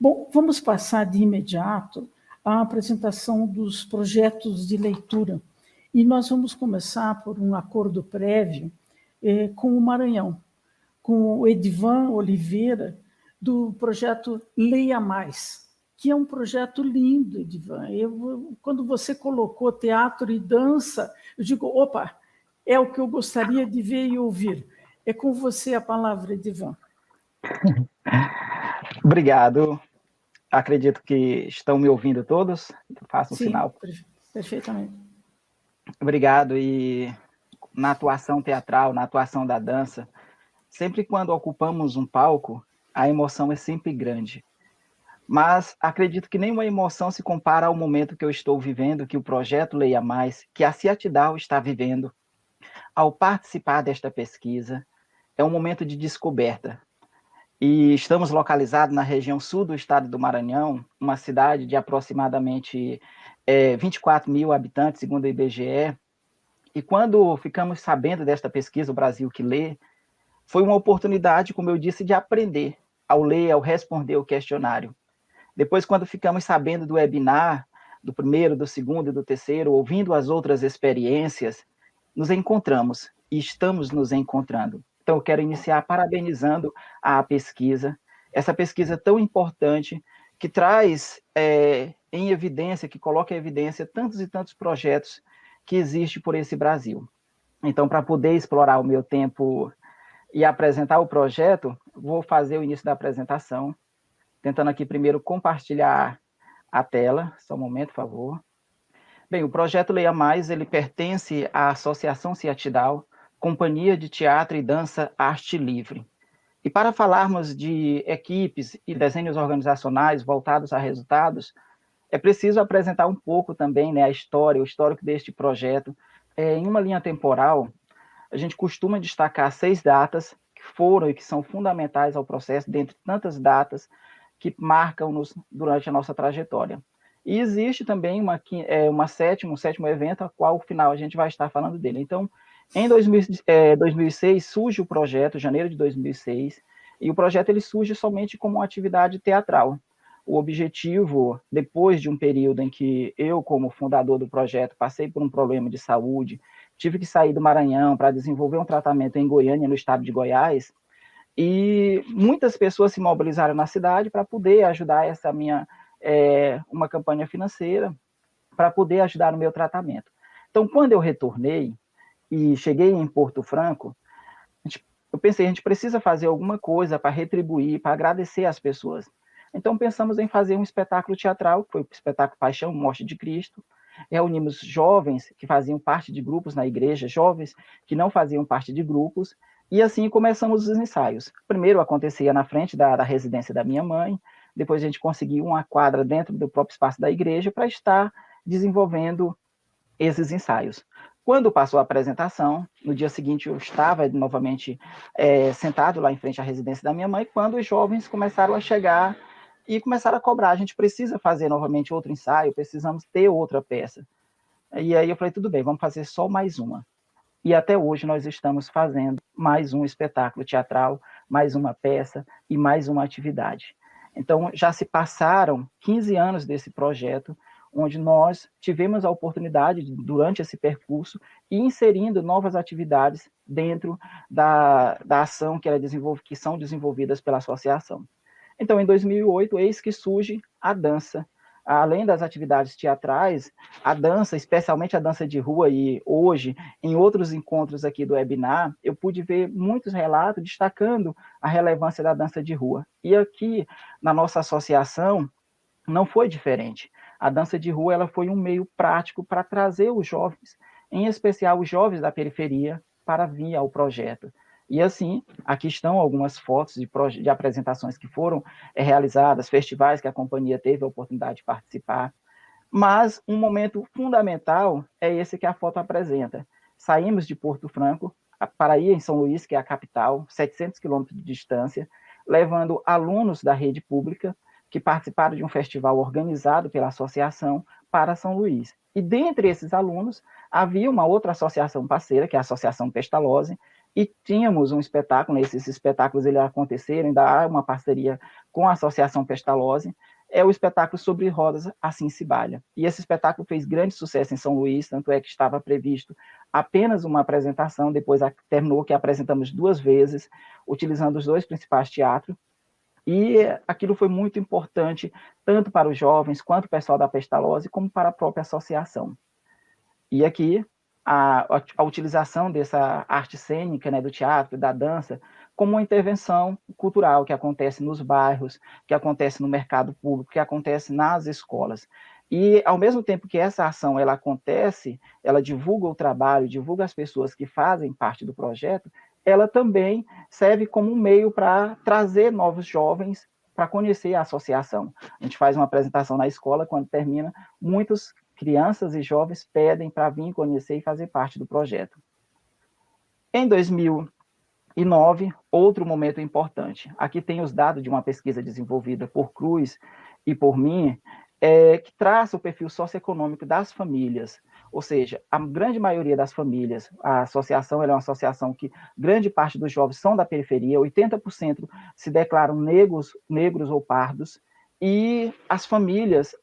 Bom, vamos passar de imediato à apresentação dos projetos de leitura. E nós vamos começar por um acordo prévio com o Maranhão, com o Edivan Oliveira, do projeto Leia Mais, que é um projeto lindo, Edivan. Quando você colocou teatro e dança, eu digo, opa, é o que eu gostaria de ver e ouvir. É com você a palavra, Edivan. Obrigado. Acredito que estão me ouvindo todos. Faço um sinal. Perfeitamente. Obrigado. E na atuação teatral, na atuação da dança, sempre quando ocupamos um palco, a emoção é sempre grande. Mas acredito que nenhuma emoção se compara ao momento que eu estou vivendo, que o projeto Leia Mais, que a CIATDAL está vivendo, ao participar desta pesquisa. É um momento de descoberta. E estamos localizados na região sul do estado do Maranhão, uma cidade de aproximadamente 24 mil habitantes, segundo o IBGE. E quando ficamos sabendo desta pesquisa, o Brasil que Lê, foi uma oportunidade, como eu disse, de aprender ao ler, ao responder o questionário. Depois, quando ficamos sabendo do webinar, do primeiro, do segundo e do terceiro, ouvindo as outras experiências, nos encontramos e estamos nos encontrando. Então, eu quero iniciar parabenizando a pesquisa, essa pesquisa tão importante, que traz em evidência, que coloca em evidência tantos e tantos projetos que existem por esse Brasil. Então, para poder explorar o meu tempo e apresentar o projeto, vou fazer o início da apresentação, tentando aqui primeiro compartilhar a tela. Só um momento, por favor. Bem, o projeto Leia Mais, ele pertence à Associação CIATDAL, Companhia de Teatro e Dança Arte Livre. E para falarmos de equipes e desenhos organizacionais voltados a resultados, é preciso apresentar um pouco também, né, a história, o histórico deste projeto. Em uma linha temporal, a gente costuma destacar 6 datas que foram e que são fundamentais ao processo, dentre tantas datas que marcam-nos durante a nossa trajetória. E existe também um sétimo evento, a qual, ao final, a gente vai estar falando dele. Então, em 2006, surge o projeto, janeiro de 2006, e o projeto ele surge somente como uma atividade teatral. O objetivo, depois de um período em que eu, como fundador do projeto, passei por um problema de saúde, tive que sair do Maranhão para desenvolver um tratamento em Goiânia, no estado de Goiás, e muitas pessoas se mobilizaram na cidade para poder ajudar uma campanha financeira, para poder ajudar no meu tratamento. Então, quando eu retornei e cheguei em Porto Franco, eu pensei, a gente precisa fazer alguma coisa para retribuir, para agradecer as pessoas. Então, pensamos em fazer um espetáculo teatral, que foi o espetáculo Paixão, Morte de Cristo. Reunimos jovens que faziam parte de grupos na igreja, jovens que não faziam parte de grupos, e assim começamos os ensaios. Primeiro acontecia na frente da residência da minha mãe, depois a gente conseguiu uma quadra dentro do próprio espaço da igreja para estar desenvolvendo esses ensaios. Quando passou a apresentação, no dia seguinte eu estava novamente sentado lá em frente à residência da minha mãe, quando os jovens começaram a chegar e começaram a cobrar, a gente precisa fazer novamente outro ensaio, precisamos ter outra peça. E aí eu falei, tudo bem, vamos fazer só mais uma. E até hoje nós estamos fazendo mais um espetáculo teatral, mais uma peça e mais uma atividade. Então, já se passaram 15 anos desse projeto, onde nós tivemos a oportunidade, durante esse percurso, ir inserindo novas atividades dentro da ação que são desenvolvidas pela associação. Então, em 2008, eis que surge a dança. Além das atividades teatrais, a dança, especialmente a dança de rua, e hoje, em outros encontros aqui do webinar, eu pude ver muitos relatos destacando a relevância da dança de rua. E aqui, na nossa associação, não foi diferente. A dança de rua ela foi um meio prático para trazer os jovens, em especial os jovens da periferia, para vir ao projeto. E assim, aqui estão algumas fotos de apresentações que foram realizadas, festivais que a companhia teve a oportunidade de participar. Mas um momento fundamental é esse que a foto apresenta. Saímos de Porto Franco para ir em São Luís, que é a capital, 700 quilômetros de distância, levando alunos da rede pública que participaram de um festival organizado pela associação para São Luís. E dentre esses alunos, havia uma outra associação parceira, que é a Associação Pestalozzi, e tínhamos um espetáculo, esses espetáculos eles aconteceram, ainda há uma parceria com a Associação Pestalozzi, é o espetáculo Sobre Rodas, Assim se Balha. E esse espetáculo fez grande sucesso em São Luís, tanto é que estava previsto apenas uma apresentação, depois terminou que apresentamos 2 vezes, utilizando os 2 principais teatros, e aquilo foi muito importante, tanto para os jovens, quanto o pessoal da Pestalozzi, como para a própria associação. E aqui, a utilização dessa arte cênica, né, do teatro, da dança, como uma intervenção cultural que acontece nos bairros, que acontece no mercado público, que acontece nas escolas. E, ao mesmo tempo que essa ação ela acontece, ela divulga o trabalho, divulga as pessoas que fazem parte do projeto, ela também serve como um meio para trazer novos jovens para conhecer a associação. A gente faz uma apresentação na escola, quando termina, muitos crianças e jovens pedem para vir conhecer e fazer parte do projeto. Em 2009, outro momento importante. Aqui tem os dados de uma pesquisa desenvolvida por Cruz e por mim, que traça o perfil socioeconômico das famílias. Ou seja, a grande maioria das famílias, a associação é uma associação que grande parte dos jovens são da periferia, 80% se declaram negros ou pardos, e as famílias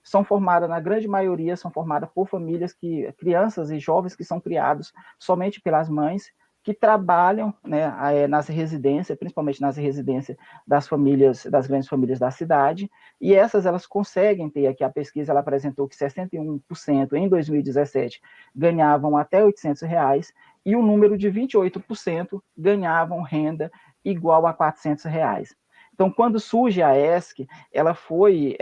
são formadas, na grande maioria, são formadas por famílias crianças e jovens que são criados somente pelas mães, que trabalham, né, nas residências, principalmente nas residências das famílias, das grandes famílias da cidade, e elas conseguem ter, aqui a pesquisa ela apresentou que 61% em 2017 ganhavam até R$800, e o número de 28% ganhavam renda igual a R$400. Então, quando surge a ESC, ela foi,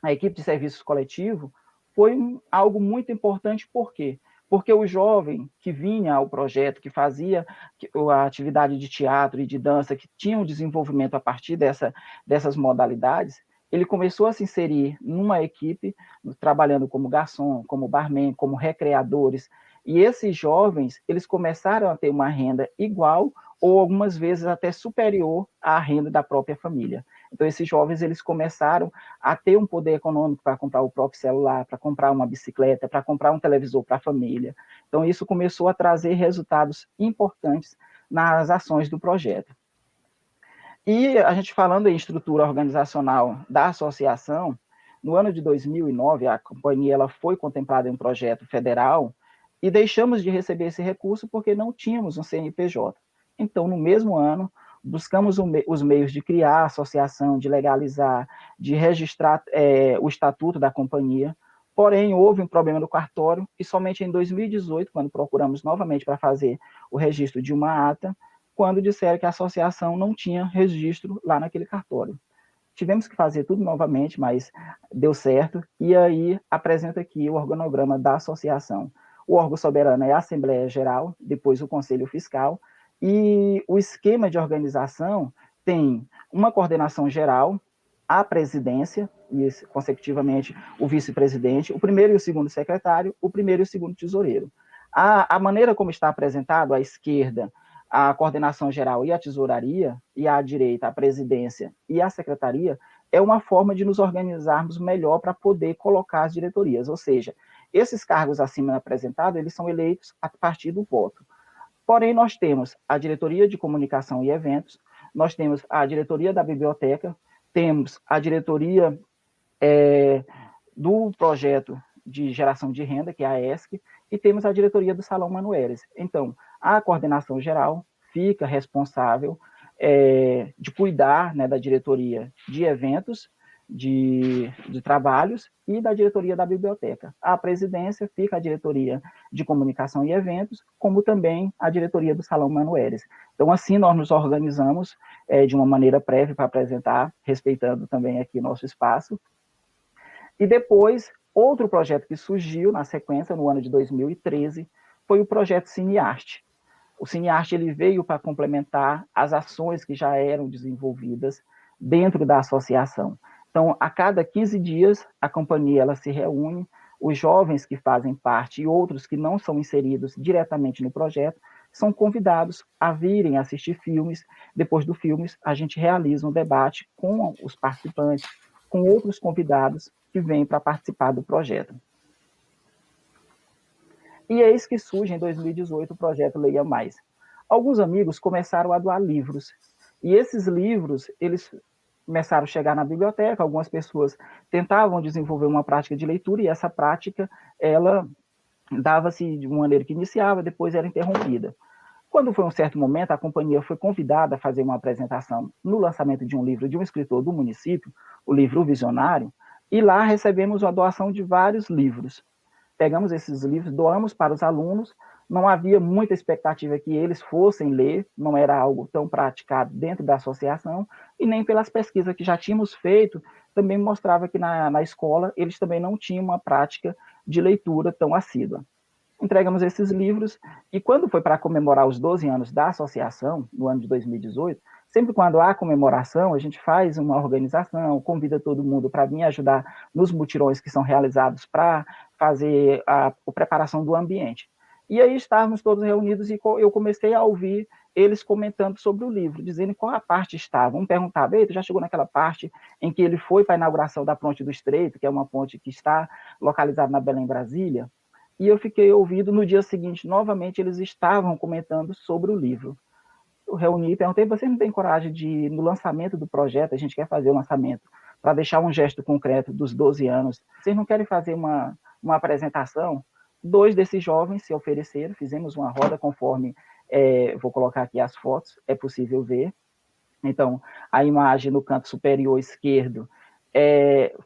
a equipe de serviços coletivo, foi algo muito importante, por quê? Porque o jovem que vinha ao projeto, que fazia a atividade de teatro e de dança, que tinha um desenvolvimento a partir dessas modalidades, ele começou a se inserir numa equipe, trabalhando como garçom, como barman, como recreadores, e esses jovens, eles começaram a ter uma renda igual ou algumas vezes até superior à renda da própria família. Então, esses jovens, eles começaram a ter um poder econômico para comprar o próprio celular, para comprar uma bicicleta, para comprar um televisor para a família. Então, isso começou a trazer resultados importantes nas ações do projeto. E a gente falando em estrutura organizacional da associação, no ano de 2009, a companhia ela foi contemplada em um projeto federal e deixamos de receber esse recurso porque não tínhamos um CNPJ. Então, no mesmo ano, buscamos os meios de criar a associação, de legalizar, de registrar o estatuto da companhia, porém, houve um problema no cartório, e somente em 2018, quando procuramos novamente para fazer o registro de uma ata, quando disseram que a associação não tinha registro lá naquele cartório. Tivemos que fazer tudo novamente, mas deu certo, e aí apresenta aqui o organograma da associação. O órgão soberano é a Assembleia Geral, depois o Conselho Fiscal, e o esquema de organização tem uma coordenação geral, a presidência, e consecutivamente o vice-presidente, o primeiro e o segundo secretário, o primeiro e o segundo tesoureiro. A maneira como está apresentado, à esquerda, a coordenação geral e a tesouraria, e à direita, a presidência e a secretaria, é uma forma de nos organizarmos melhor para poder colocar as diretorias, ou seja, esses cargos acima apresentados, eles são eleitos a partir do voto. Porém, nós temos a diretoria de comunicação e eventos, nós temos a diretoria da biblioteca, temos a diretoria do projeto de geração de renda, que é a ESC, e temos a diretoria do Salão Manueles. Então, a coordenação geral fica responsável de cuidar, né, da diretoria de eventos, de trabalhos e da diretoria da biblioteca. A presidência fica a diretoria de comunicação e eventos, como também a diretoria do Salão Manueles. Então, assim, nós nos organizamos de uma maneira prévia para apresentar, respeitando também aqui nosso espaço. E depois, outro projeto que surgiu na sequência, no ano de 2013, foi o projeto Cinearte. O Cinearte ele veio para complementar as ações que já eram desenvolvidas dentro da associação. Então, a cada 15 dias, a companhia ela se reúne, os jovens que fazem parte e outros que não são inseridos diretamente no projeto, são convidados a virem assistir filmes. Depois dos filmes, a gente realiza um debate com os participantes, com outros convidados que vêm para participar do projeto. E eis que surge, em 2018, o projeto Leia Mais. Alguns amigos começaram a doar livros, e esses livros, eles começaram a chegar na biblioteca, algumas pessoas tentavam desenvolver uma prática de leitura, e essa prática, ela dava-se de uma maneira que iniciava, depois era interrompida. Quando foi um certo momento, a companhia foi convidada a fazer uma apresentação no lançamento de um livro de um escritor do município, o livro O Visionário, e lá recebemos a doação de vários livros. Pegamos esses livros, doamos para os alunos, não havia muita expectativa que eles fossem ler, não era algo tão praticado dentro da associação, e nem pelas pesquisas que já tínhamos feito, também mostrava que na escola eles também não tinham uma prática de leitura tão assídua. Entregamos esses livros, e quando foi para comemorar os 12 anos da associação, no ano de 2018, sempre quando há comemoração, a gente faz uma organização, convida todo mundo para vir ajudar nos mutirões que são realizados para fazer a preparação do ambiente. E aí estávamos todos reunidos e eu comecei a ouvir eles comentando sobre o livro, dizendo qual a parte estava. Um perguntava, tu já chegou naquela parte em que ele foi para a inauguração da Ponte do Estreito, que é uma ponte que está localizada na Belém, Brasília? E eu fiquei ouvindo, no dia seguinte, novamente, eles estavam comentando sobre o livro. Eu reuni e perguntei, vocês não têm coragem de, no lançamento do projeto, a gente quer fazer o lançamento, para deixar um gesto concreto dos 12 anos, vocês não querem fazer uma apresentação? 2 desses jovens se ofereceram, fizemos uma roda conforme, vou colocar aqui as fotos, é possível ver. Então, a imagem no canto superior esquerdo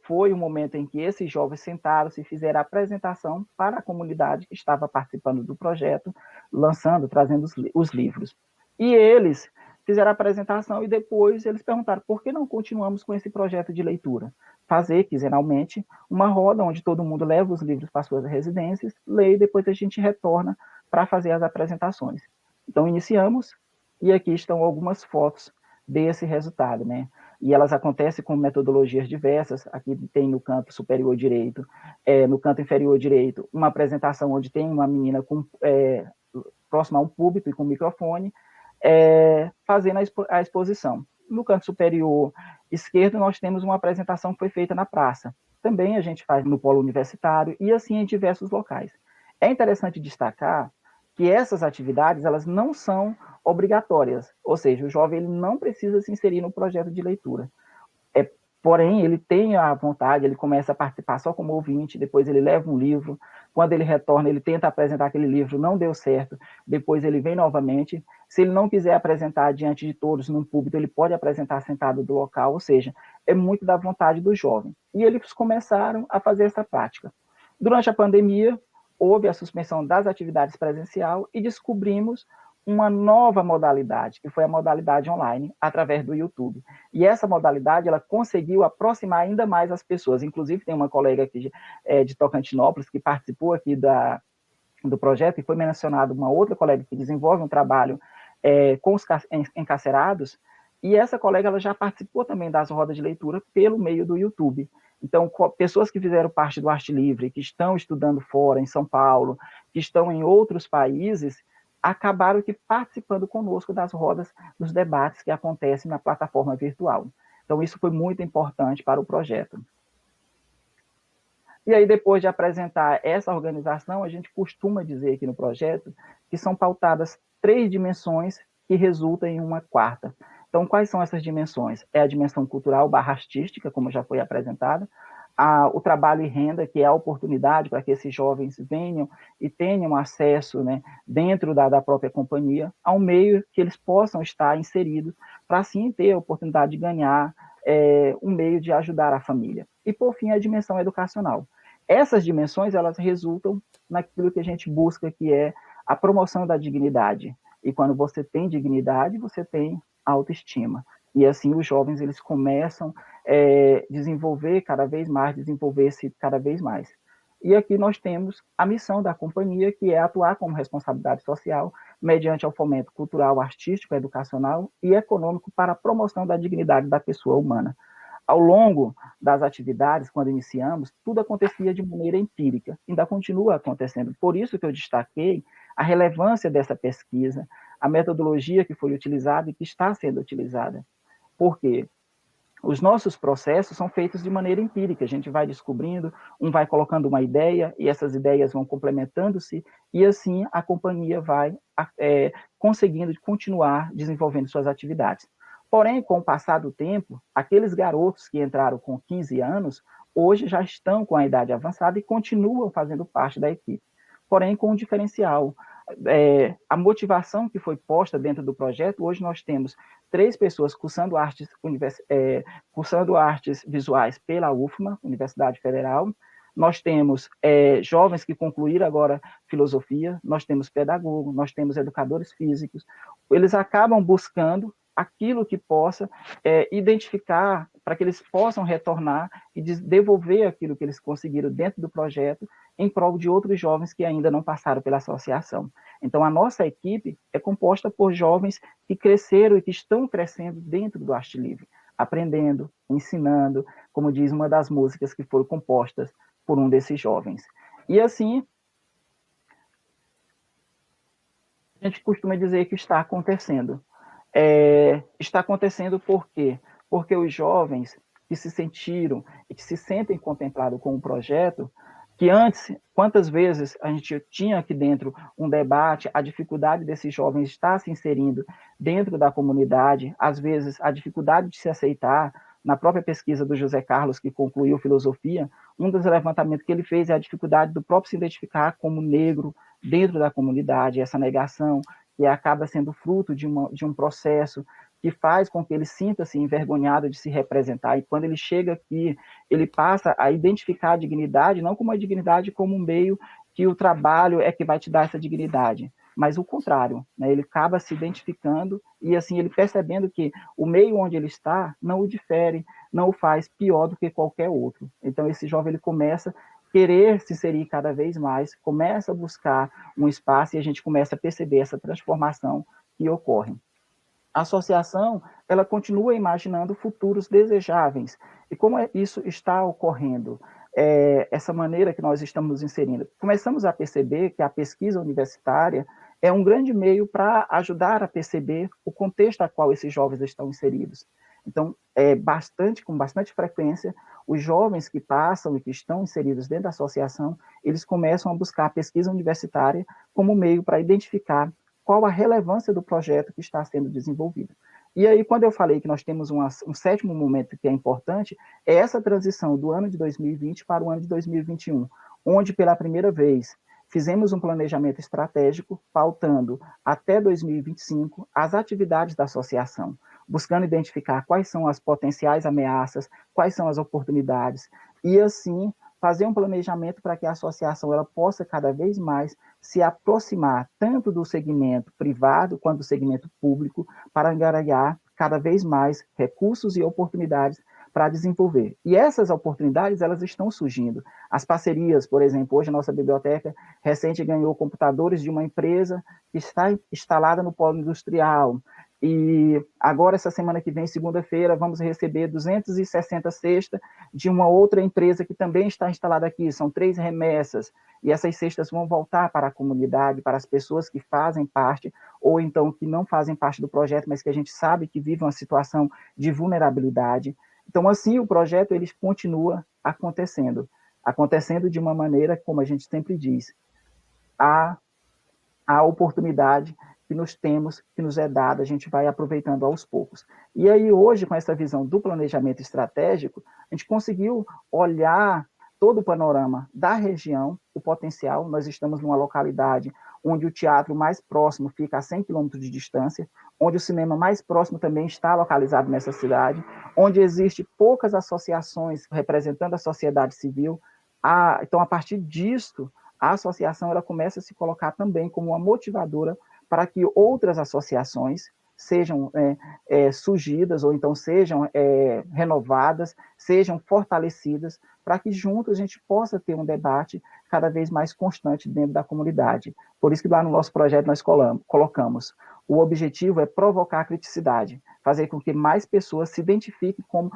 foi o momento em que esses jovens sentaram-se e fizeram a apresentação para a comunidade que estava participando do projeto, lançando, trazendo os livros. E eles fizeram a apresentação e depois eles perguntaram por que não continuamos com esse projeto de leitura? Fazer, quinzenalmente, uma roda onde todo mundo leva os livros para suas residências, lê e depois a gente retorna para fazer as apresentações. Então, iniciamos, e aqui estão algumas fotos desse resultado, né? E elas acontecem com metodologias diversas. Aqui tem no canto superior direito, no canto inferior direito, uma apresentação onde tem uma menina próxima a um púlpito e com microfone, fazendo a exposição. No canto superior esquerdo, nós temos uma apresentação que foi feita na praça. Também a gente faz no polo universitário e assim em diversos locais. É interessante destacar que essas atividades, elas não são obrigatórias, ou seja, o jovem ele não precisa se inserir no projeto de leitura. Porém, ele tem a vontade, ele começa a participar só como ouvinte, depois ele leva um livro, quando ele retorna, ele tenta apresentar aquele livro, não deu certo, depois ele vem novamente. Se ele não quiser apresentar diante de todos num púlpito, ele pode apresentar sentado do local, ou seja, é muito da vontade do jovem. E eles começaram a fazer essa prática. Durante a pandemia, houve a suspensão das atividades presencial e descobrimos uma nova modalidade, que foi a modalidade online, através do YouTube. E essa modalidade, ela conseguiu aproximar ainda mais as pessoas. Inclusive, tem uma colega aqui de Tocantinópolis, que participou aqui do projeto, e foi mencionado uma outra colega que desenvolve um trabalho com os encarcerados, e essa colega ela já participou também das rodas de leitura pelo meio do YouTube. Então, pessoas que fizeram parte do Arte Livre, que estão estudando fora, em São Paulo, que estão em outros países, acabaram que participando conosco das rodas, dos debates que acontecem na plataforma virtual. Então, isso foi muito importante para o projeto. E aí, depois de apresentar essa organização, a gente costuma dizer aqui no projeto que são pautadas 3 dimensões que resultam em uma 4ª. Então, quais são essas dimensões? É a dimensão cultural / artística, como já foi apresentada, o trabalho e renda, que é a oportunidade para que esses jovens venham e tenham acesso, né, dentro da própria companhia, a um meio que eles possam estar inseridos, para assim ter a oportunidade de ganhar um meio de ajudar a família. E, por fim, a dimensão educacional. Essas dimensões, elas resultam naquilo que a gente busca, que é a promoção da dignidade. E quando você tem dignidade, você tem autoestima. E assim os jovens eles começam a desenvolver cada vez mais, desenvolver-se cada vez mais. E aqui nós temos a missão da companhia, que é atuar como responsabilidade social, mediante o fomento cultural, artístico, educacional e econômico para a promoção da dignidade da pessoa humana. Ao longo das atividades, quando iniciamos, tudo acontecia de maneira empírica, ainda continua acontecendo. Por isso que eu destaquei a relevância dessa pesquisa, a metodologia que foi utilizada e que está sendo utilizada. Por quê? os nossos processos são feitos de maneira empírica, a gente vai descobrindo, um vai colocando uma ideia, e essas ideias vão complementando-se, e assim a companhia vai conseguindo continuar desenvolvendo suas atividades. Porém, com o passar do tempo, aqueles garotos que entraram com 15 anos, hoje já estão com a idade avançada e continuam fazendo parte da equipe. Porém, com um diferencial. A motivação que foi posta dentro do projeto, hoje nós temos 3 pessoas cursando artes visuais pela UFMA, Universidade Federal. Nós temos jovens que concluíram agora filosofia, nós temos pedagogos, nós temos educadores físicos. Eles acabam buscando aquilo que possa identificar, para que eles possam retornar e devolver aquilo que eles conseguiram dentro do projeto em prol de outros jovens que ainda não passaram pela associação. Então, a nossa equipe é composta por jovens que cresceram e que estão crescendo dentro do Arte Livre, aprendendo, ensinando, como diz uma das músicas que foram compostas por um desses jovens. E assim, a gente costuma dizer que está acontecendo. Está acontecendo por quê? Porque os jovens que se sentiram e que se sentem contemplados com o projeto, que antes, quantas vezes a gente tinha aqui dentro um debate, a dificuldade desses jovens estar se inserindo dentro da comunidade, às vezes a dificuldade de se aceitar. Na própria pesquisa do José Carlos, que concluiu filosofia, um dos levantamentos que ele fez é a dificuldade do próprio se identificar como negro dentro da comunidade, essa negação, que acaba sendo fruto de um processo que faz com que ele sinta-se envergonhado de se representar, e quando ele chega aqui, ele passa a identificar a dignidade, não como a dignidade como um meio que o trabalho é que vai te dar essa dignidade, mas o contrário, né? Ele acaba se identificando e assim ele percebendo que o meio onde ele está não o difere, não o faz pior do que qualquer outro. Então esse jovem ele começa a querer se inserir cada vez mais, começa a buscar um espaço e a gente começa a perceber essa transformação que ocorre. A associação, ela continua imaginando futuros desejáveis. E como isso está ocorrendo? Essa maneira que nós estamos nos inserindo. Começamos a perceber que a pesquisa universitária é um grande meio para ajudar a perceber o contexto a qual esses jovens estão inseridos. Então, com bastante frequência, os jovens que passam e que estão inseridos dentro da associação, eles começam a buscar a pesquisa universitária como meio para identificar qual a relevância do projeto que está sendo desenvolvido. E aí, quando eu falei que nós temos um 7º momento que é importante, é essa transição do ano de 2020 para o ano de 2021, onde, pela primeira vez, fizemos um planejamento estratégico pautando até 2025 as atividades da associação, buscando identificar quais são as potenciais ameaças, quais são as oportunidades, e assim fazer um planejamento para que a associação ela possa cada vez mais se aproximar tanto do segmento privado quanto do segmento público para angariar cada vez mais recursos e oportunidades para desenvolver. E essas oportunidades, elas estão surgindo. As parcerias, por exemplo, hoje a nossa biblioteca recente ganhou computadores de uma empresa que está instalada no polo industrial. E agora, essa semana que vem, segunda-feira, vamos receber 260 cestas de uma outra empresa que também está instalada aqui. São 3 remessas. E essas cestas vão voltar para a comunidade, para as pessoas que fazem parte, ou então que não fazem parte do projeto, mas que a gente sabe que vivem uma situação de vulnerabilidade. Então, assim, o projeto ele continua acontecendo de uma maneira, como a gente sempre diz, a oportunidade que nós temos, que nos é dada, a gente vai aproveitando aos poucos. E aí, hoje, com essa visão do planejamento estratégico, a gente conseguiu olhar todo o panorama da região, o potencial. Nós estamos numa localidade onde o teatro mais próximo fica a 100 quilômetros de distância, onde o cinema mais próximo também está localizado nessa cidade, onde existe poucas associações representando a sociedade civil. Então, a partir disso, a associação ela começa a se colocar também como uma motivadora para que outras associações sejam surgidas ou então sejam renovadas, sejam fortalecidas, para que juntos a gente possa ter um debate cada vez mais constante dentro da comunidade. Por isso que lá no nosso projeto nós colocamos, o objetivo é provocar a criticidade, fazer com que mais pessoas se identifiquem como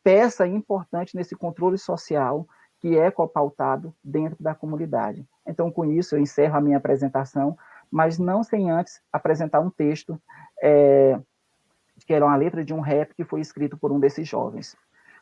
peça importante nesse controle social que é pautado dentro da comunidade. Então, com isso, eu encerro a minha apresentação, mas não sem antes apresentar um texto que era uma letra de um rap que foi escrito por um desses jovens.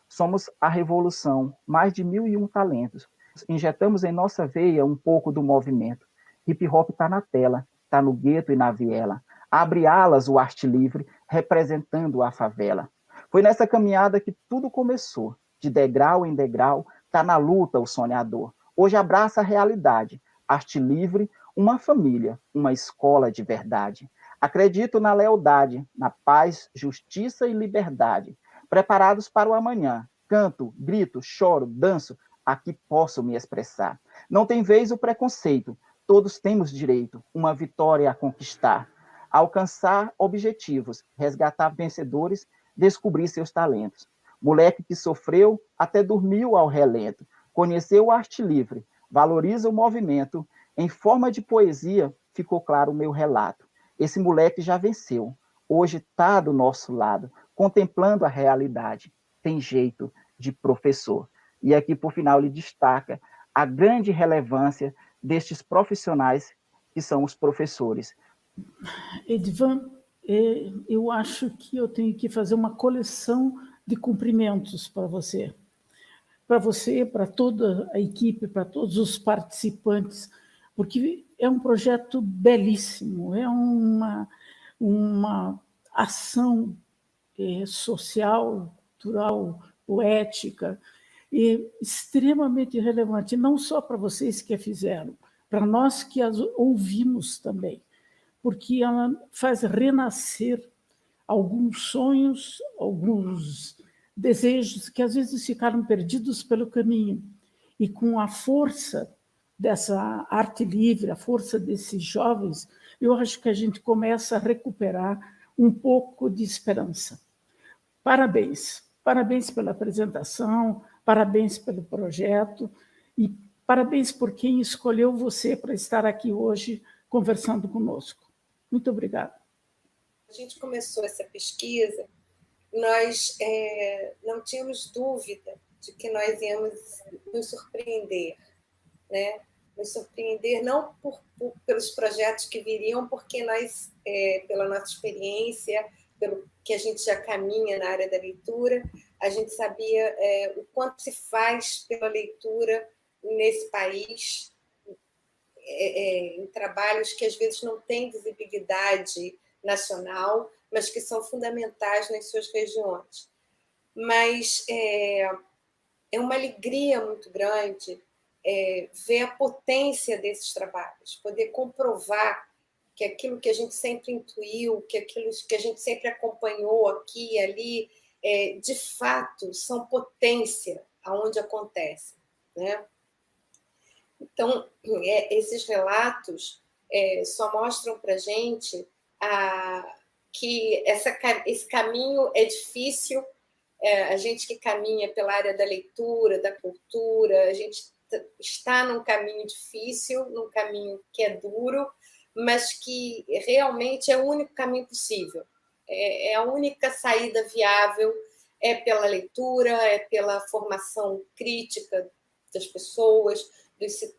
Somos a revolução, mais de 1001 talentos. Injetamos em nossa veia um pouco do movimento. Hip hop está na tela, está no gueto e na viela. Abre alas o arte livre, representando a favela. Foi nessa caminhada que tudo começou. De degrau em degrau, está na luta o sonhador. Hoje abraça a realidade. Arte livre, uma família, uma escola de verdade. Acredito na lealdade, na paz, justiça e liberdade. Preparados para o amanhã. Canto, grito, choro, danço, aqui posso me expressar. Não tem vez o preconceito, todos temos direito, uma vitória a conquistar. Alcançar objetivos, resgatar vencedores, descobrir seus talentos. Moleque que sofreu, até dormiu ao relento, conheceu a arte livre, valoriza o movimento, em forma de poesia ficou claro o meu relato. Esse moleque já venceu, hoje está do nosso lado, contemplando a realidade, tem jeito de professor. E aqui, por final, ele destaca a grande relevância destes profissionais que são os professores. Edvan, eu acho que eu tenho que fazer uma coleção de cumprimentos para você, para toda a equipe, para todos os participantes, porque é um projeto belíssimo, é uma ação social, cultural, poética, e extremamente relevante, não só para vocês que a fizeram, para nós que as ouvimos também, porque ela faz renascer alguns sonhos, alguns desejos que às vezes ficaram perdidos pelo caminho. E com a força dessa arte livre, a força desses jovens, eu acho que a gente começa a recuperar um pouco de esperança. Parabéns. Parabéns pela apresentação, parabéns pelo projeto e parabéns por quem escolheu você para estar aqui hoje conversando conosco. Muito obrigada. A gente começou essa pesquisa, nós não tínhamos dúvida de que nós íamos nos surpreender, né? Nos surpreender não pelos projetos que viriam, porque nós, pela nossa experiência, pelo que a gente já caminha na área da leitura, a gente sabia o quanto se faz pela leitura nesse país, em trabalhos que às vezes não têm visibilidade nacional, mas que são fundamentais nas suas regiões. Mas é uma alegria muito grande ver a potência desses trabalhos, poder comprovar que aquilo que a gente sempre intuiu, que aquilo que a gente sempre acompanhou aqui e ali, de fato, são potência aonde acontece, né? Então, esses relatos só mostram para a gente que esse caminho é difícil. A gente que caminha pela área da leitura, da cultura, a gente está num caminho difícil, num caminho que é duro, mas que realmente é o único caminho possível. É a única saída viável, é pela leitura, é pela formação crítica das pessoas,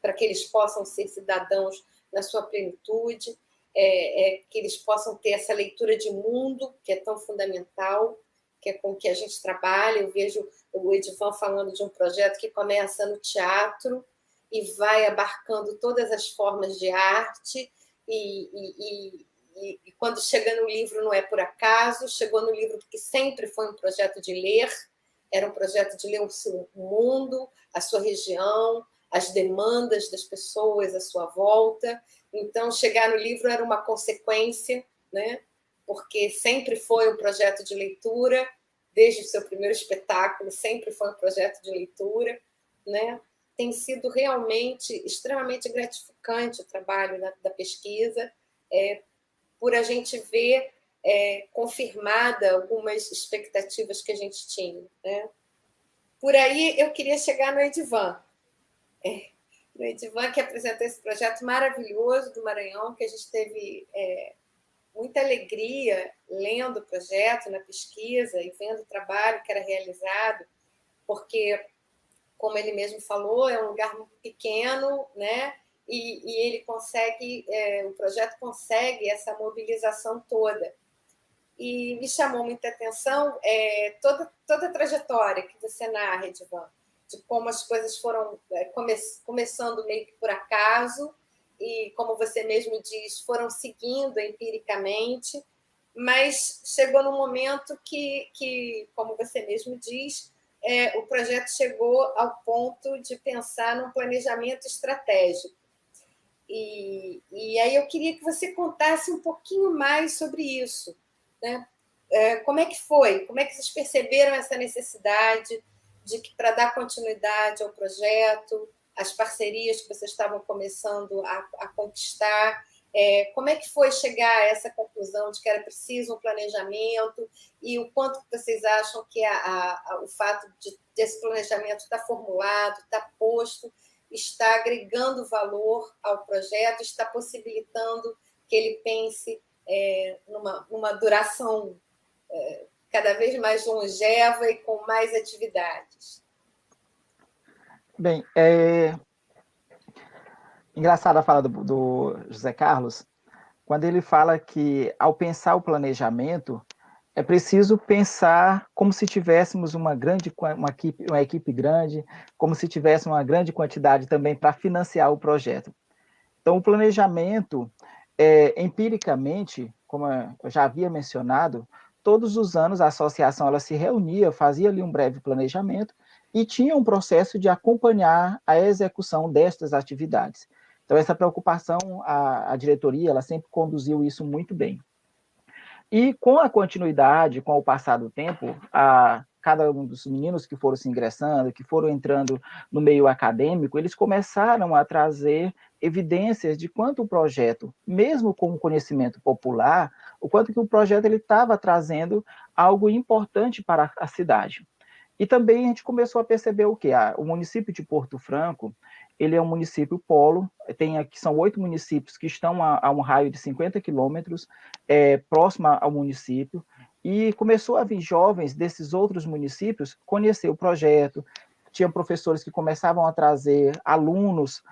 para que eles possam ser cidadãos na sua plenitude, que eles possam ter essa leitura de mundo, que é tão fundamental, que é com que a gente trabalha. Eu vejo o Edvan falando de um projeto que começa no teatro e vai abarcando todas as formas de arte, e quando chega no livro não é por acaso, chegou no livro porque sempre foi um projeto de ler, era um projeto de ler o seu mundo, a sua região, as demandas das pessoas à sua volta. Então, chegar no livro era uma consequência, né? Porque sempre foi um projeto de leitura, desde o seu primeiro espetáculo, sempre foi um projeto de leitura, né? Tem sido realmente extremamente gratificante o trabalho da pesquisa, por a gente ver confirmada algumas expectativas que a gente tinha, né? Por aí, eu queria chegar no Edvan. No Edvan, que apresentou esse projeto maravilhoso do Maranhão, que a gente teve muita alegria lendo o projeto, na pesquisa e vendo o trabalho que era realizado, porque, como ele mesmo falou, é um lugar muito pequeno, né? E ele consegue, o projeto consegue essa mobilização toda. e me chamou muita atenção toda a trajetória que você narra, Edivan, de como as coisas foram começando meio que por acaso, e, como você mesmo diz, foram seguindo empiricamente, mas chegou num momento que como você mesmo diz, o projeto chegou ao ponto de pensar num planejamento estratégico. E aí eu queria que você contasse um pouquinho mais sobre isso, né? Como é que foi? Como é que vocês perceberam essa necessidade de que, para dar continuidade ao projeto, as parcerias que vocês estavam começando a conquistar, como é que foi chegar a essa conclusão de que era preciso um planejamento e o quanto vocês acham que o fato desse planejamento estar formulado, estar posto, está agregando valor ao projeto, está possibilitando que ele pense numa duração cada vez mais longeva e com mais atividades? Bem, engraçada a fala do José Carlos, quando ele fala que, ao pensar o planejamento, é preciso pensar como se tivéssemos uma equipe grande, como se tivesse uma grande quantidade também para financiar o projeto. Então, o planejamento, empiricamente, como eu já havia mencionado, todos os anos a associação ela se reunia, fazia ali um breve planejamento e tinha um processo de acompanhar a execução destas atividades. Então, essa preocupação, a diretoria, ela sempre conduziu isso muito bem. E com a continuidade, com o passar do tempo, cada um dos meninos que foram se ingressando, que foram entrando no meio acadêmico, eles começaram a trazer evidências de quanto o projeto, mesmo com o conhecimento popular, o quanto que o projeto estava trazendo algo importante para a cidade. E também a gente começou a perceber o quê? O município de Porto Franco, ele é um município polo, aqui são 8 municípios que estão a um raio de 50 quilômetros, próximo ao município, e começou a vir jovens desses outros municípios conhecer o projeto. Tinham professores que começavam a trazer alunos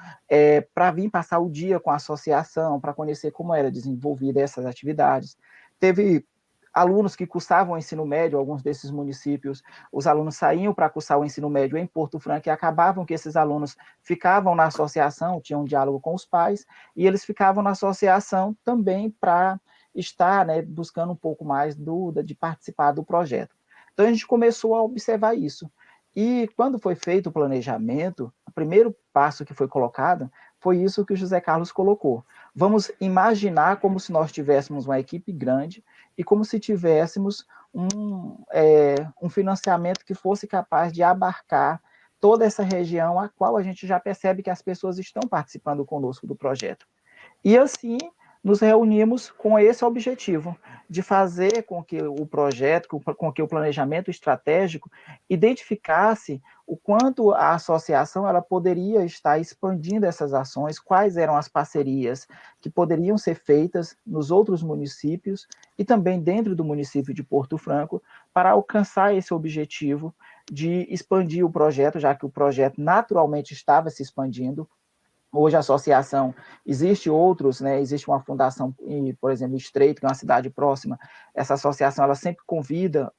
para vir passar o dia com a associação, para conhecer como era desenvolvida essas atividades. Teve alunos que cursavam o ensino médio, alguns desses municípios, os alunos saíam para cursar o ensino médio em Porto Franco e acabavam que esses alunos ficavam na associação, tinham um diálogo com os pais, e eles ficavam na associação também para estar, né, buscando um pouco mais de participar do projeto. Então, a gente começou a observar isso. E quando foi feito o planejamento, o primeiro passo que foi colocado foi isso que o José Carlos colocou. Vamos imaginar como se nós tivéssemos uma equipe grande e como se tivéssemos um financiamento que fosse capaz de abarcar toda essa região, a qual a gente já percebe que as pessoas estão participando conosco do projeto. E assim, nos reunimos com esse objetivo, de fazer com que o projeto, com que o planejamento estratégico identificasse o quanto a associação ela poderia estar expandindo essas ações, quais eram as parcerias que poderiam ser feitas nos outros municípios e também dentro do município de Porto Franco, para alcançar esse objetivo de expandir o projeto, já que o projeto naturalmente estava se expandindo. Hoje a associação, existe outros, né? Existe uma fundação, por exemplo, Estreito, que é uma cidade próxima. Essa associação ela sempre convida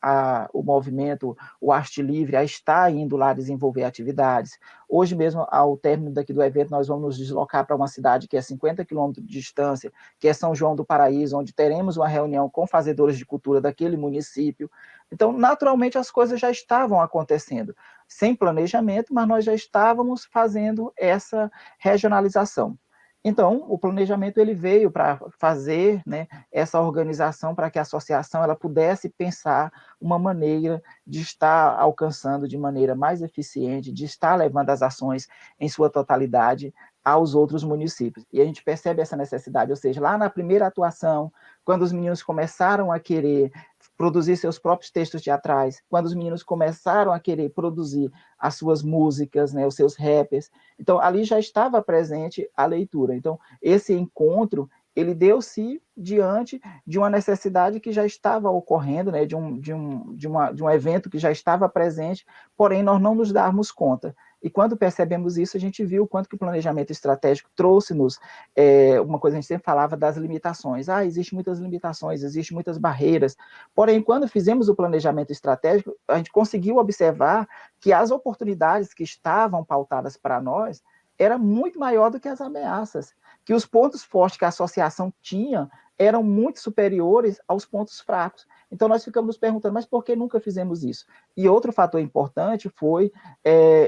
o movimento, o Arte Livre, a estar indo lá desenvolver atividades. Hoje mesmo, ao término daqui do evento, nós vamos nos deslocar para uma cidade que é 50 quilômetros de distância, que é São João do Paraíso, onde teremos uma reunião com fazedores de cultura daquele município. Então, naturalmente, as coisas já estavam acontecendo, sem planejamento, mas nós já estávamos fazendo essa regionalização. Então, o planejamento ele veio para fazer, né, essa organização para que a associação ela pudesse pensar uma maneira de estar alcançando de maneira mais eficiente, de estar levando as ações em sua totalidade aos outros municípios. E a gente percebe essa necessidade, ou seja, lá na primeira atuação, quando os meninos começaram a querer produzir seus próprios textos teatrais, quando os meninos começaram a querer produzir as suas músicas, né, os seus rappers, então ali já estava presente a leitura. Então, esse encontro, ele deu-se diante de uma necessidade que já estava ocorrendo, né, de um evento que já estava presente, porém nós não nos darmos conta. E quando percebemos isso, a gente viu o quanto que o planejamento estratégico trouxe-nos uma coisa que a gente sempre falava das limitações. Existem muitas limitações, existem muitas barreiras. Porém, quando fizemos o planejamento estratégico, a gente conseguiu observar que as oportunidades que estavam pautadas para nós era muito maior do que as ameaças, que os pontos fortes que a associação tinha eram muito superiores aos pontos fracos. Então, nós ficamos nos perguntando, mas por que nunca fizemos isso? E outro fator importante foi,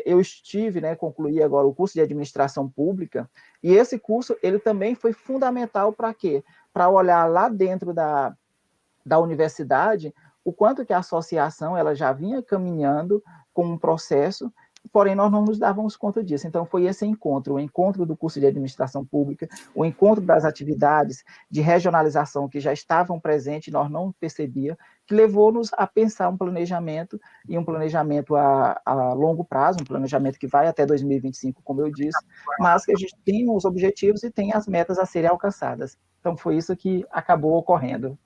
eu estive, concluí agora o curso de administração pública, e esse curso, ele também foi fundamental para quê? Para olhar lá dentro da universidade, o quanto que a associação ela já vinha caminhando com um processo, porém nós não nos dávamos conta disso. Então foi esse encontro, o encontro do curso de administração pública, o encontro das atividades de regionalização que já estavam presentes, nós não percebíamos, que levou-nos a pensar um planejamento, e um planejamento a longo prazo, um planejamento que vai até 2025, como eu disse, mas que a gente tem os objetivos e tem as metas a serem alcançadas. Então foi isso que acabou ocorrendo.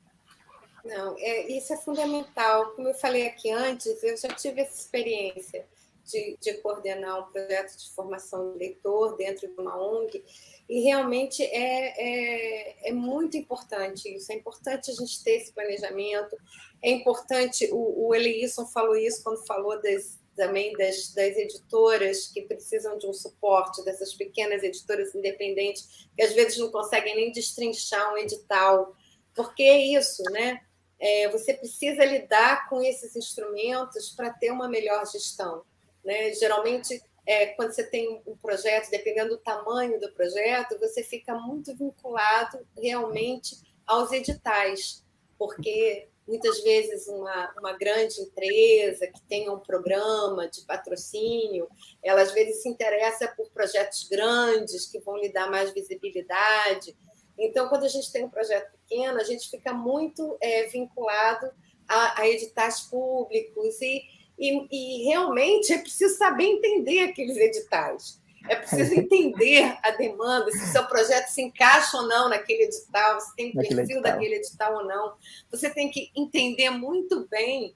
Não, isso é fundamental. Como eu falei aqui antes, eu já tive essa experiência de coordenar um projeto de formação de leitor dentro de uma ONG, e realmente é muito importante isso. É importante a gente ter esse planejamento, é importante, o Eleison falou isso quando falou também das editoras que precisam de um suporte, dessas pequenas editoras independentes, que às vezes não conseguem nem destrinchar um edital, porque é isso, né? Você precisa lidar com esses instrumentos para ter uma melhor gestão, né? Geralmente, quando você tem um projeto, dependendo do tamanho do projeto, você fica muito vinculado realmente aos editais, porque muitas vezes uma grande empresa que tenha um programa de patrocínio, ela às vezes se interessa por projetos grandes que vão lhe dar mais visibilidade. Então, quando a gente tem um projeto pequeno, a gente fica muito vinculado a editais públicos e realmente é preciso saber entender aqueles editais. É preciso entender a demanda, se o seu projeto se encaixa ou não naquele edital, se tem perfil daquele edital ou não. Você tem que entender muito bem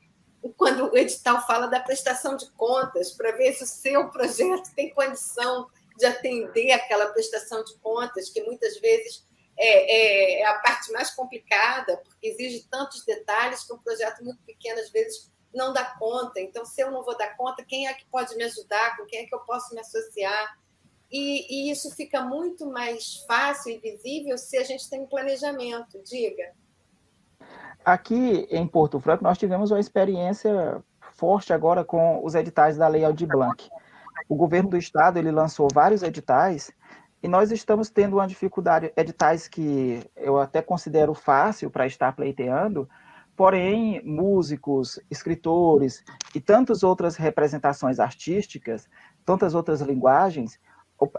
quando o edital fala da prestação de contas, para ver se o seu projeto tem condição de atender aquela prestação de contas, que muitas vezes é a parte mais complicada, porque exige tantos detalhes que um projeto muito pequeno, às vezes, não dá conta. Então, se eu não vou dar conta, quem é que pode me ajudar? Com quem é que eu posso me associar? E isso fica muito mais fácil e visível se a gente tem um planejamento. Diga. Aqui em Porto Franco, nós tivemos uma experiência forte agora com os editais da Lei Aldir Blanc. O governo do estado ele lançou vários editais e nós estamos tendo uma dificuldade, editais que eu até considero fácil para estar pleiteando, porém, músicos, escritores e tantas outras representações artísticas, tantas outras linguagens,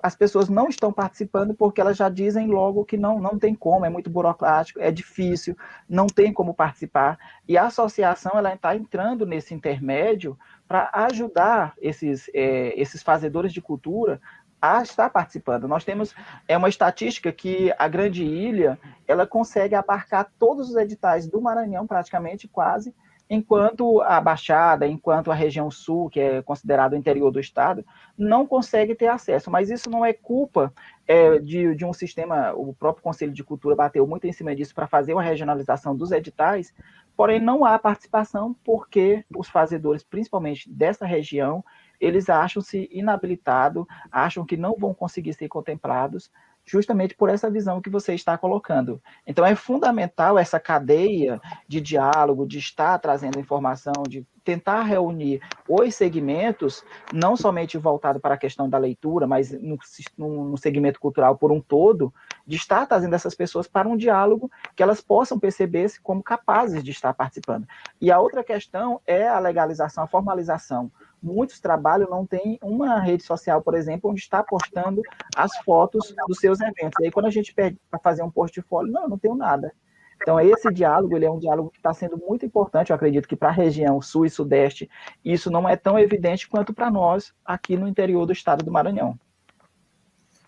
as pessoas não estão participando porque elas já dizem logo que não tem como, é muito burocrático, é difícil, não tem como participar. E a associação ela está entrando nesse intermédio para ajudar esses fazedores de cultura a estar participando. Nós temos uma estatística que a Grande Ilha ela consegue abarcar todos os editais do Maranhão, praticamente quase, enquanto a Baixada, enquanto a região sul, que é considerado o interior do estado, não consegue ter acesso. Mas isso não é culpa de um sistema, o próprio Conselho de Cultura bateu muito em cima disso para fazer uma regionalização dos editais, porém não há participação porque os fazedores, principalmente dessa região, eles acham-se inabilitados, acham que não vão conseguir ser contemplados, justamente por essa visão que você está colocando. Então, é fundamental essa cadeia de diálogo, de estar trazendo informação, de tentar reunir os segmentos, não somente voltado para a questão da leitura, mas no segmento cultural por um todo, de estar trazendo essas pessoas para um diálogo que elas possam perceber-se como capazes de estar participando. E a outra questão é a legalização, a formalização. Muitos trabalhos não têm uma rede social, por exemplo, onde está postando as fotos dos seus eventos. E aí, quando a gente pede para fazer um portfólio, não tenho nada. Então, esse diálogo, ele é um diálogo que está sendo muito importante. Eu acredito que para a região sul e sudeste, isso não é tão evidente quanto para nós aqui no interior do estado do Maranhão.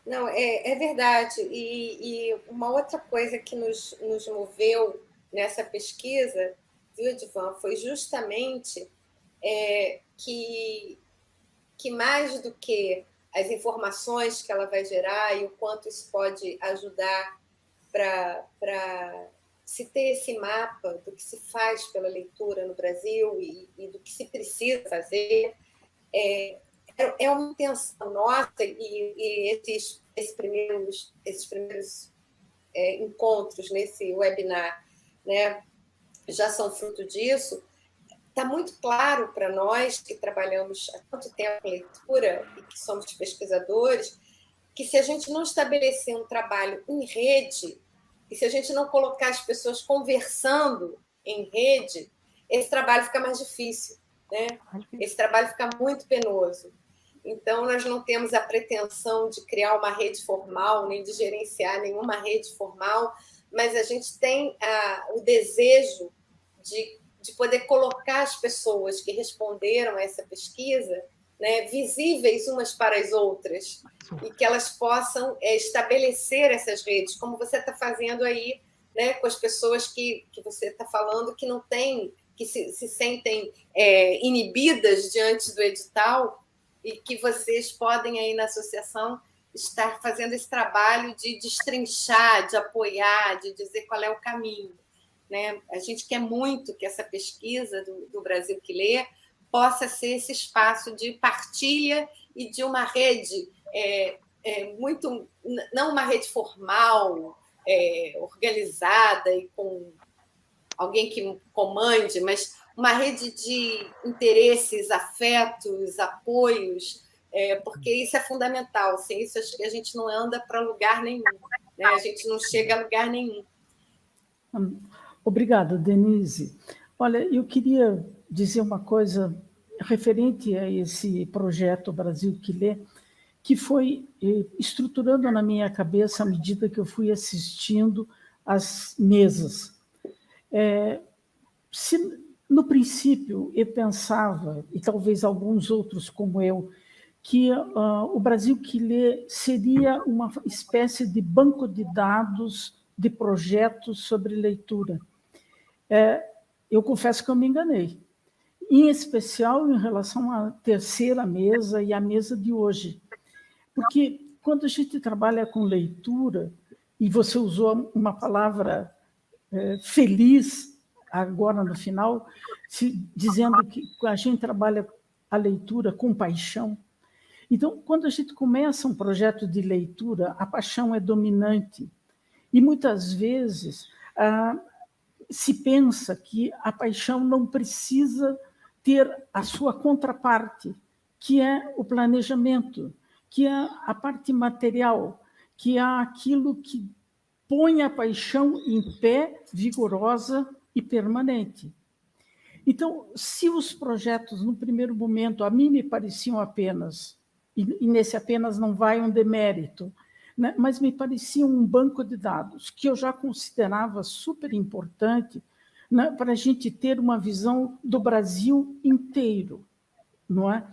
Não, é verdade. E uma outra coisa que nos moveu nessa pesquisa, viu, Edivan, foi justamente que que mais do que as informações que ela vai gerar e o quanto isso pode ajudar para se ter esse mapa do que se faz pela leitura no Brasil e do que se precisa fazer, é uma intenção nossa, e esses primeiros encontros nesse webinar, né, já são fruto disso. Está muito claro para nós que trabalhamos há tanto tempo com leitura e que somos pesquisadores, que se a gente não estabelecer um trabalho em rede, e se a gente não colocar as pessoas conversando em rede, esse trabalho fica mais difícil, né? Esse trabalho fica muito penoso. Então, nós não temos a pretensão de criar uma rede formal, nem de gerenciar nenhuma rede formal, mas a gente tem o desejo de poder colocar as pessoas que responderam a essa pesquisa, né, visíveis umas para as outras, e que elas possam estabelecer essas redes, como você está fazendo aí, né, com as pessoas que você está falando que não têm, que se sentem inibidas diante do edital, e que vocês podem aí na associação estar fazendo esse trabalho de destrinchar, de apoiar, de dizer qual é o caminho, né? A gente quer muito que essa pesquisa do Brasil que Lê possa ser esse espaço de partilha e de uma rede muito, não uma rede formal, organizada e com alguém que comande, mas uma rede de interesses, afetos, apoios, porque isso é fundamental. Sem isso, acho que a gente não anda para lugar nenhum, né? A gente não chega a lugar nenhum. Obrigada, Denise. Olha, eu queria dizer uma coisa referente a esse projeto Brasil que Lê, que foi estruturando na minha cabeça à medida que eu fui assistindo às mesas. Se no princípio eu pensava, e talvez alguns outros como eu, que o Brasil que Lê seria uma espécie de banco de dados de projetos sobre leitura. Eu confesso que eu me enganei, em especial em relação à terceira mesa e à mesa de hoje. Porque quando a gente trabalha com leitura, e você usou uma palavra feliz agora no final, dizendo que a gente trabalha a leitura com paixão. Então, quando a gente começa um projeto de leitura, a paixão é dominante. E muitas vezes se pensa que a paixão não precisa ter a sua contraparte, que é o planejamento, que é a parte material, que é aquilo que põe a paixão em pé, vigorosa e permanente. Então, se os projetos, no primeiro momento, a mim me pareciam apenas, e nesse apenas não vai um demérito, né, mas me pareciam um banco de dados, que eu já considerava super importante, né, para a gente ter uma visão do Brasil inteiro, não é?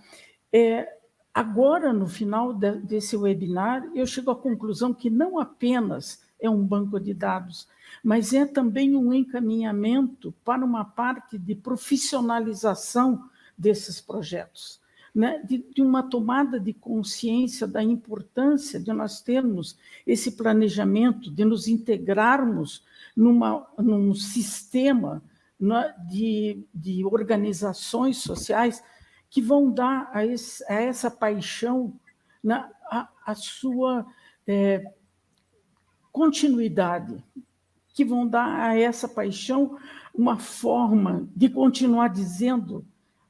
Agora, no final desse webinar, eu chego à conclusão que não apenas é um banco de dados, mas é também um encaminhamento para uma parte de profissionalização desses projetos, né? de uma tomada de consciência da importância de nós termos esse planejamento, de nos integrarmos num sistema, né, de organizações sociais que vão dar a essa paixão, né, a sua continuidade, que vão dar a essa paixão uma forma de continuar dizendo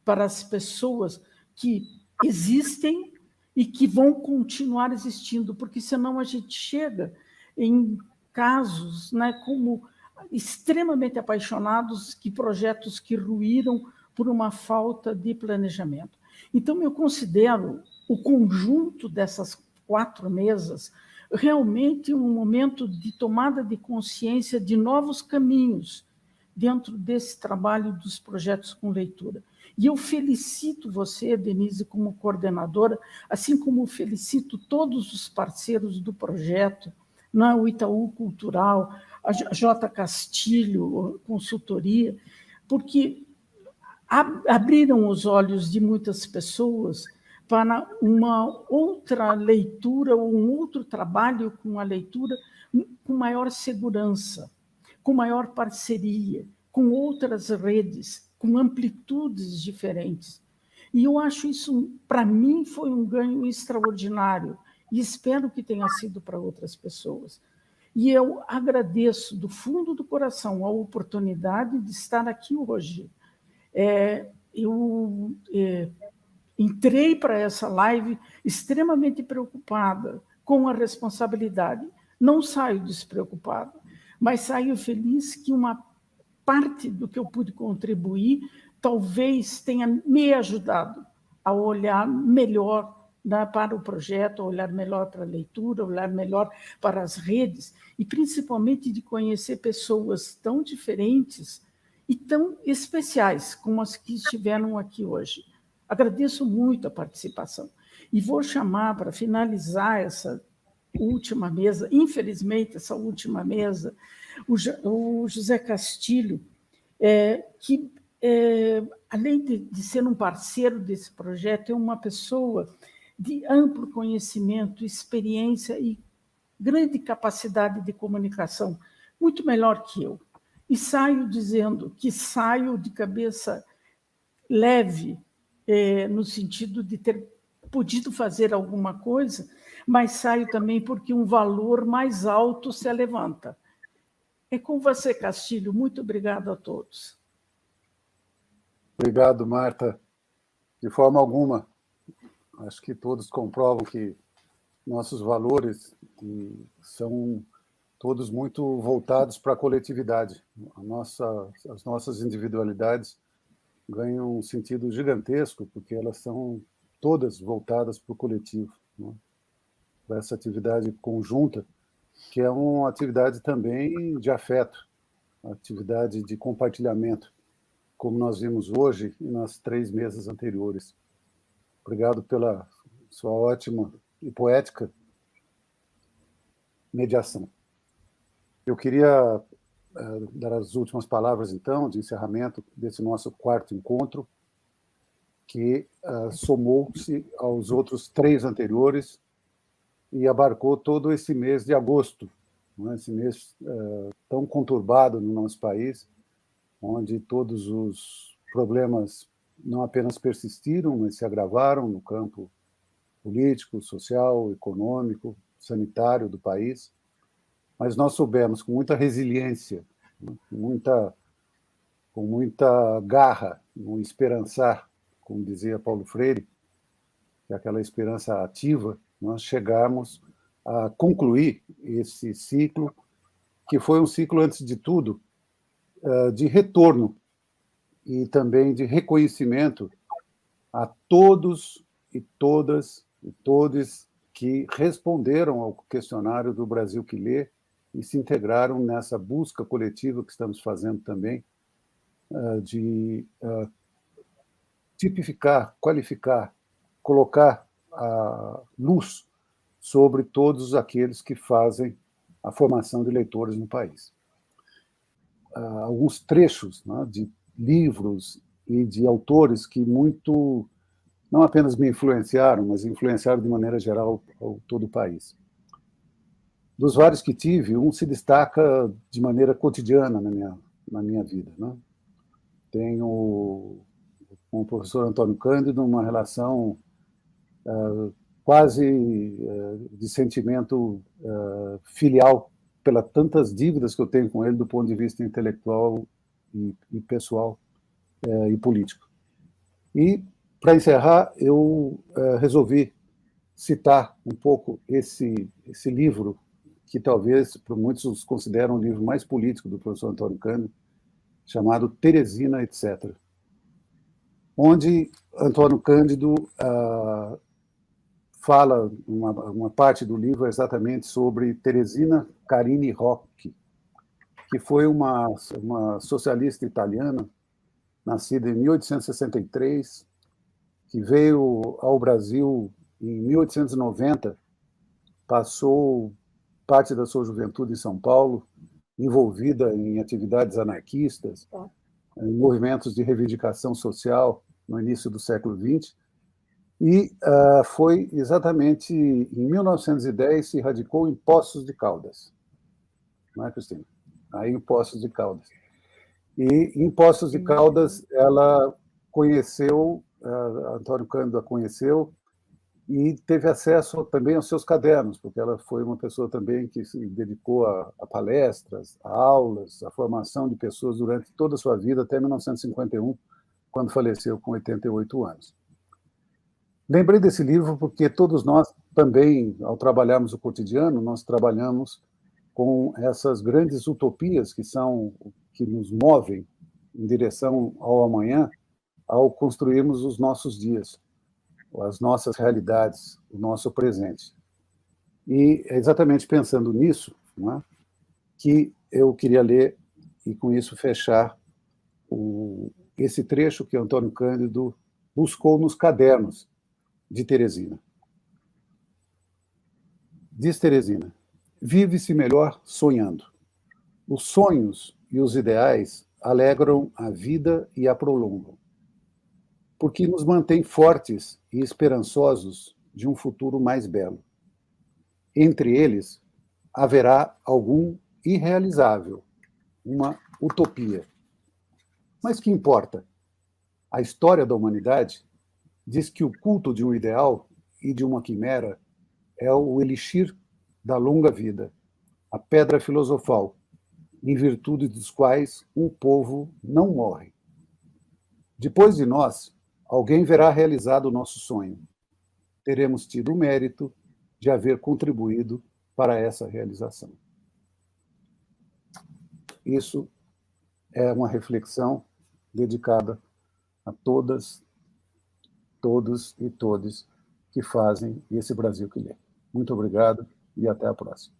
para as pessoas que existem e que vão continuar existindo, porque senão a gente chega em casos, né, como extremamente apaixonados, que projetos que ruíram por uma falta de planejamento. Então, eu considero o conjunto dessas 4 mesas realmente um momento de tomada de consciência de novos caminhos dentro desse trabalho dos projetos com leitura. E eu felicito você, Denise, como coordenadora, assim como felicito todos os parceiros do projeto, o Itaú Cultural, a J. Castilho Consultoria, porque abriram os olhos de muitas pessoas para uma outra leitura ou um outro trabalho com a leitura com maior segurança, com maior parceria, com outras redes, com amplitudes diferentes. E eu acho isso, para mim, foi um ganho extraordinário, e espero que tenha sido para outras pessoas. E eu agradeço do fundo do coração a oportunidade de estar aqui hoje. Eu entrei para essa live extremamente preocupada com a responsabilidade. Não saio despreocupada, mas saio feliz que uma parte do que eu pude contribuir talvez tenha me ajudado a olhar melhor para o projeto, a olhar melhor para a leitura, a olhar melhor para as redes, e principalmente de conhecer pessoas tão diferentes e tão especiais como as que estiveram aqui hoje. Agradeço muito a participação. E vou chamar, para finalizar essa última mesa, infelizmente, essa última mesa, o José Castilho, que, além de ser um parceiro desse projeto, é uma pessoa de amplo conhecimento, experiência e grande capacidade de comunicação, muito melhor que eu. E saio dizendo que saio de cabeça leve, no sentido de ter podido fazer alguma coisa, mas saio também porque um valor mais alto se levanta. É com você, Castilho. Muito obrigado a todos. Obrigado, Marta. De forma alguma. Acho que todos comprovam que nossos valores são todos muito voltados para a coletividade. As nossas individualidades ganham um sentido gigantesco, porque elas são todas voltadas para o coletivo, né? Para essa atividade conjunta, que é uma atividade também de afeto, uma atividade de compartilhamento, como nós vimos hoje e nas 3 mesas anteriores. Obrigado pela sua ótima e poética mediação. Eu queria dar as últimas palavras, então, de encerramento desse nosso 4º encontro, que somou-se aos outros 3 anteriores e abarcou todo esse mês de agosto, né? Esse mês tão conturbado no nosso país, onde todos os problemas não apenas persistiram, mas se agravaram no campo político, social, econômico, sanitário do país. Mas nós soubemos, com muita resiliência, com muita garra, no esperançar, como dizia Paulo Freire, que é aquela esperança ativa, nós chegamos a concluir esse ciclo, que foi um ciclo, antes de tudo, de retorno e também de reconhecimento a todos e todas e todes que responderam ao questionário do Brasil que Lê e se integraram nessa busca coletiva que estamos fazendo também de tipificar, qualificar, colocar a luz sobre todos aqueles que fazem a formação de leitores no país. Alguns trechos, né, de livros e de autores que muito, não apenas me influenciaram, mas influenciaram de maneira geral todo o país. Dos vários que tive, um se destaca de maneira cotidiana na minha vida, né? Tenho com o professor Antônio Cândido uma relação quase de sentimento filial, pelas tantas dívidas que eu tenho com ele do ponto de vista intelectual e pessoal e político. E, para encerrar, eu resolvi citar um pouco esse livro, que talvez por muitos consideram o livro mais político do professor Antônio Cândido, chamado Teresina, etc., onde Antônio Cândido fala, uma parte do livro exatamente sobre Teresina Carini Rocchi, que foi uma socialista italiana, nascida em 1863, que veio ao Brasil em 1890, passou parte da sua juventude em São Paulo, envolvida em atividades anarquistas, em movimentos de reivindicação social no início do século XX, E foi exatamente em 1910 se radicou em Poços de Caldas. Não é, Cristina? Aí em Poços de Caldas. E em Poços de Caldas ela conheceu, Antônio Cândido a conheceu, e teve acesso também aos seus cadernos, porque ela foi uma pessoa também que se dedicou a palestras, a aulas, a formação de pessoas durante toda a sua vida, até 1951, quando faleceu com 88 anos. Lembrei desse livro porque todos nós também, ao trabalharmos o cotidiano, nós trabalhamos com essas grandes utopias que nos movem em direção ao amanhã, ao construirmos os nossos dias, as nossas realidades, o nosso presente. E é exatamente pensando nisso, não é, que eu queria ler e, com isso, fechar esse trecho que Antônio Cândido buscou nos cadernos de Teresina. Diz Teresina: vive-se melhor sonhando. Os sonhos e os ideais alegram a vida e a prolongam, porque nos mantém fortes e esperançosos de um futuro mais belo. Entre eles, haverá algum irrealizável, uma utopia. Mas que importa? A história da humanidade diz que o culto de um ideal e de uma quimera é o elixir da longa vida, a pedra filosofal, em virtude dos quais um povo não morre. Depois de nós, alguém verá realizado o nosso sonho. Teremos tido o mérito de haver contribuído para essa realização. Isso é uma reflexão dedicada a todas, todos e todes que fazem esse Brasil que lê. Muito obrigado e até a próxima.